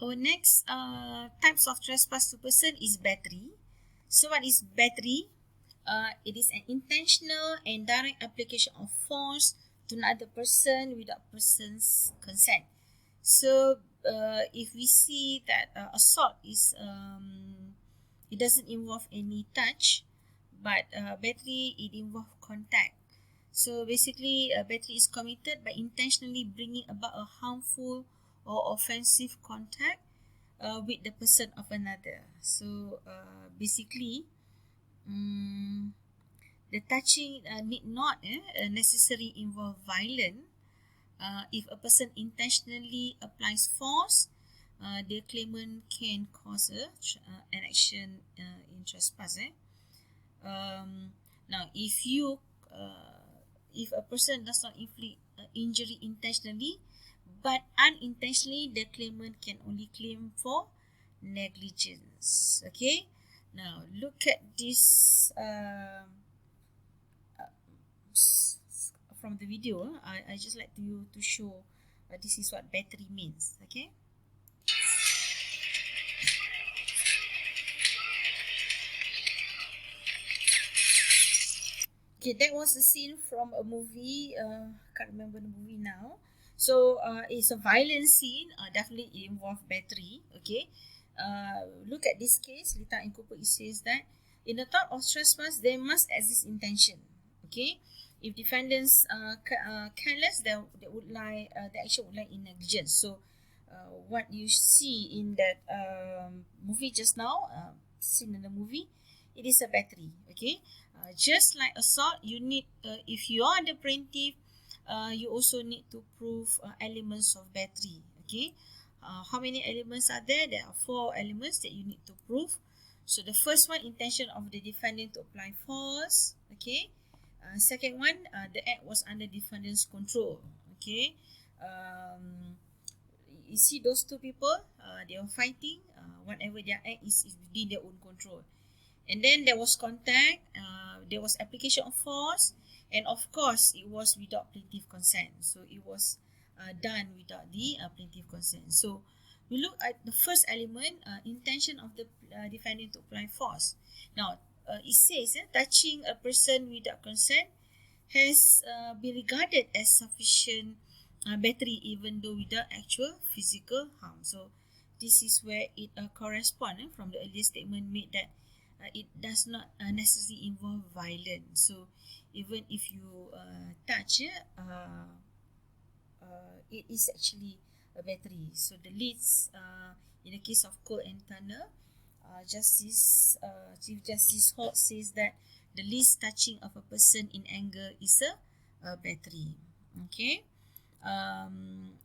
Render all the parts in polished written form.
Our next types of trespass to person is battery. So what is battery? It is an intentional and direct application of force to another person without person's consent. So if we see that assault is it doesn't involve any touch, but battery it involves contact. So basically, battery is committed by intentionally bringing about a harmful or offensive contact with the person of another. So basically, um, the touching need not necessarily involve violence. If a person intentionally applies force, the claimant can cause an action in trespass. Now, if a person does not inflict injury intentionally, but unintentionally, the claimant can only claim for negligence. Okay. Now, look at this from the video. I just like to show this is what battery means. Okay. Okay, that was a scene from a movie. Can't remember the movie now. So it's a violent scene. Definitely it involves battery. Okay. Look at this case. Lita and Cooper, it says that in the thought of trespass, there must exist intention. Okay. If defendants careless, they would lie. The action would lie in negligence. So, what you see in that movie just now, seen in the movie, it is a battery. Okay. Just like assault, you need if you are the plaintiff, you also need to prove elements of battery. Okay. How many elements are there? There are 4 elements that you need to prove. So the first one, intention of the defendant to apply force. Okay. Second one, the act was under defendant's control. Okay. You see those two people, they are fighting. Whatever their act is within their own control. And then there was contact, there was application of force, and of course it was without plaintiff consent. So it was done without the plaintiff consent. So we look at the first element, intention of the defendant to apply force. Now it says touching a person without consent has been regarded as sufficient battery even though without actual physical harm. So this is where it corresponds from the earlier statement made that it does not necessarily involve violence. So even if you touch it is actually a battery. So the leads in the case of Cole and Turner, Chief Justice Holt says that the least touching of a person in anger is a battery. Okay.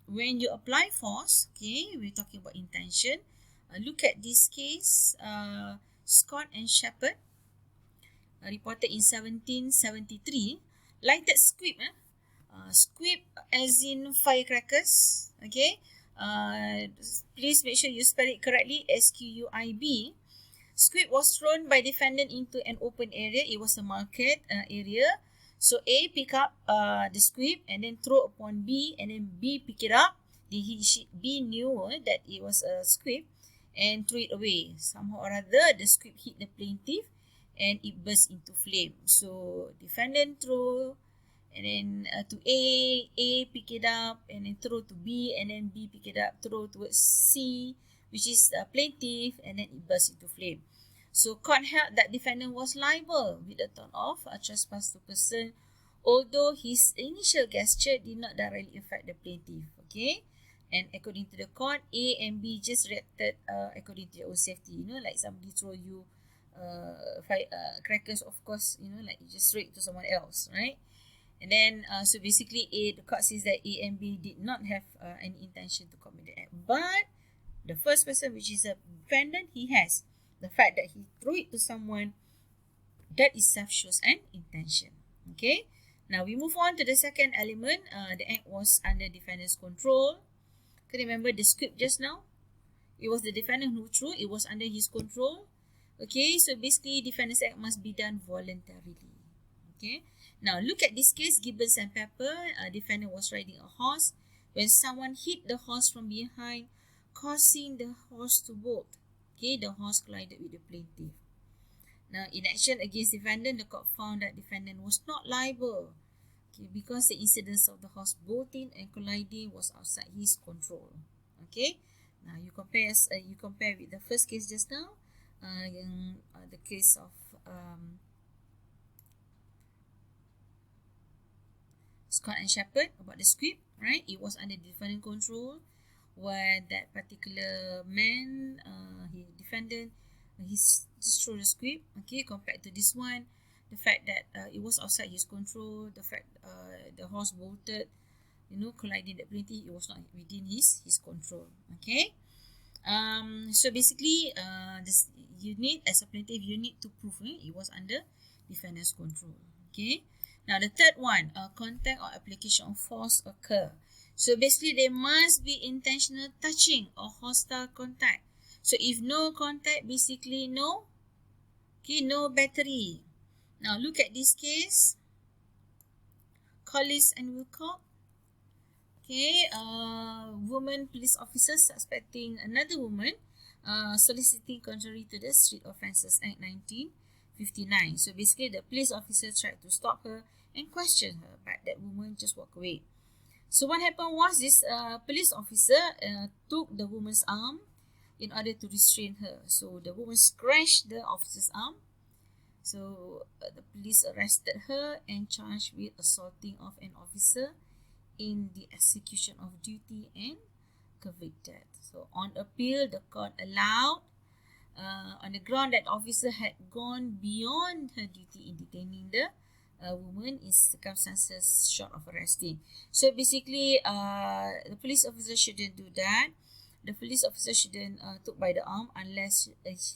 When you apply force, okay, we're talking about intention. Look at this case. Scott and Shepard reported in 1773 lighted squib. Squib as in firecrackers. Okay. Please make sure you spell it correctly. SQUIB. Squib was thrown by defendant into an open area. It was a market area. So A pick up the squib and then throw upon B, and then B pick it up. B knew that it was a squib and threw it away. Somehow or other, the squib hit the plaintiff and it burst into flame. So defendant throw and then to A pick it up and then throw to B, and then B pick it up, throw towards C, which is the plaintiff, and then it burst into flame. So court held that defendant was liable with the thought of a trespass to person, although his initial gesture did not directly affect the plaintiff. Okay. And according to the court, A and B just reacted according to their own safety. You know, like somebody throw you crackers, of course, you know, like you just throw it to someone else, right? And then, so basically, the court says that A and B did not have any intention to commit the act. But the first person, which is a defendant, he has. The fact that he threw it to someone, that itself shows an intention. Okay. Now we move on to the second element. The act was under defendant's control. Can you remember the script just now? It was the defendant who threw. It was under his control. Okay. So basically, defendant's act must be done voluntarily. Okay. Now look at this case, Gibbons and Pepper. Defendant was riding a horse. When someone hit the horse from behind, causing the horse to bolt. Okay, the horse collided with the plaintiff. Now, in action against defendant, the court found that defendant was not liable, okay, because the incidence of the horse bolting and colliding was outside his control. Okay, now you compare with the first case just now, the case of Scott and Shepherd about the script, right? It was under defendant control, where that particular man, he defendant, he's just through the script. Okay, compared to this one, the fact that it was outside his control, the fact the horse bolted, colliding the plaintiff, it was not within his control. Okay. So basically, you need, as a plaintiff, you need to prove it was under defendant's control. Okay. Now the third one, contact or application of force occur. So basically, there must be intentional touching or hostile contact. So if no contact, basically no battery. Now look at this case, Collis and Wilcock. Okay, woman police officer suspecting another woman soliciting contrary to the Street Offences Act 1959. So basically, the police officer tried to stop her and question her, but that woman just walked away. So what happened was this police officer took the woman's arm in order to restrain her. So the woman scratched the officer's arm. So the police arrested her and charged with assaulting of an officer in the execution of duty and convicted. So on appeal, the court allowed on the ground that officer had gone beyond her duty in detaining the woman in circumstances short of arresting. So basically, the police officer shouldn't do that. The police officer shouldn't took by the arm unless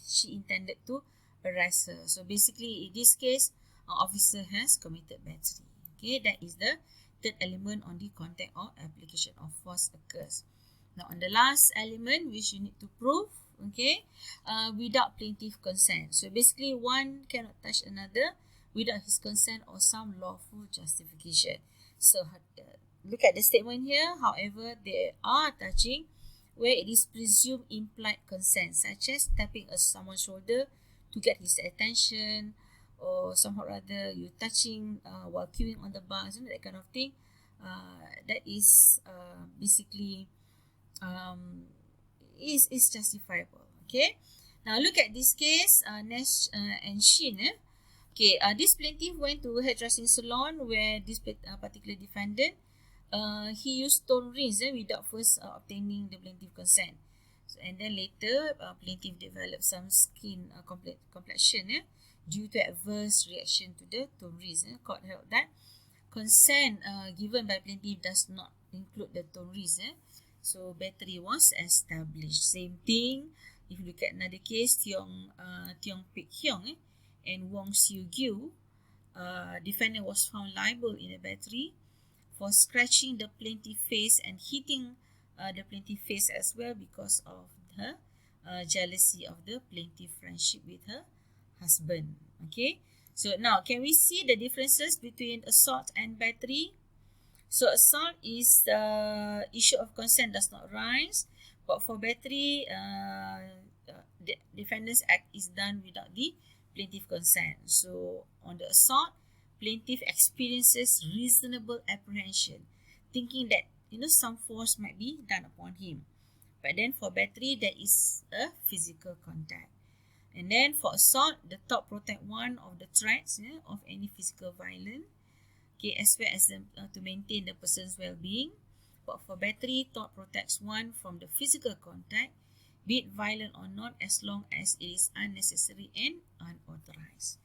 she intended to arrest her. So basically, in this case, officer has committed battery. Okay, that is the third element on the contact or application of force occurs. Now, on the last element, which you need to prove, okay, without plaintiff consent. So basically, one cannot touch another without his consent or some lawful justification. So look at the statement here. However, there are touching where it is presumed implied consent, such as tapping someone's shoulder to get his attention, or somehow or other you touching while queuing on the bus, that kind of thing. That is basically is justifiable. Okay. Now look at this case, Nash and Shin. Okay, this plaintiff went to a hairdressing salon where this particular defendant he used tone rings without first obtaining the plaintiff consent. So, and then later, plaintiff developed some skin complexion due to adverse reaction to the tone rings. Court held that consent given by plaintiff does not include the tone rings. So battery was established. Same thing. If you look at another case, Tiong Pik Hyong and Wong Siu Gyu, defendant was found liable in a battery for scratching the plaintiff face and hitting the plaintiff face as well because of her jealousy of the plaintiff friendship with her husband. Okay, so now can we see the differences between assault and battery? So assault is the issue of consent does not arise, but for battery, the defendant's act is done without the plaintiff consent. So on the assault, plaintiff experiences reasonable apprehension, thinking that some force might be done upon him. But then for battery, there is a physical contact. And then for assault, the tort protect one of the threats of any physical violence, okay, as well as to maintain the person's well-being. But for battery, tort protects one from the physical contact, be it violent or not, as long as it is unnecessary and unauthorized.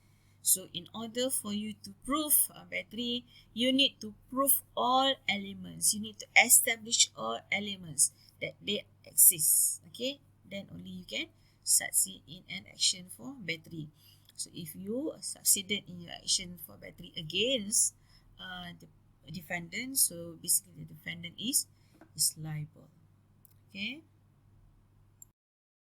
So in order for you to prove battery, you need to prove all elements. You need to establish all elements that they exist. Okay, then only you can succeed in an action for battery. So if you succeeded in your action for battery against the defendant, so basically the defendant is liable. Okay.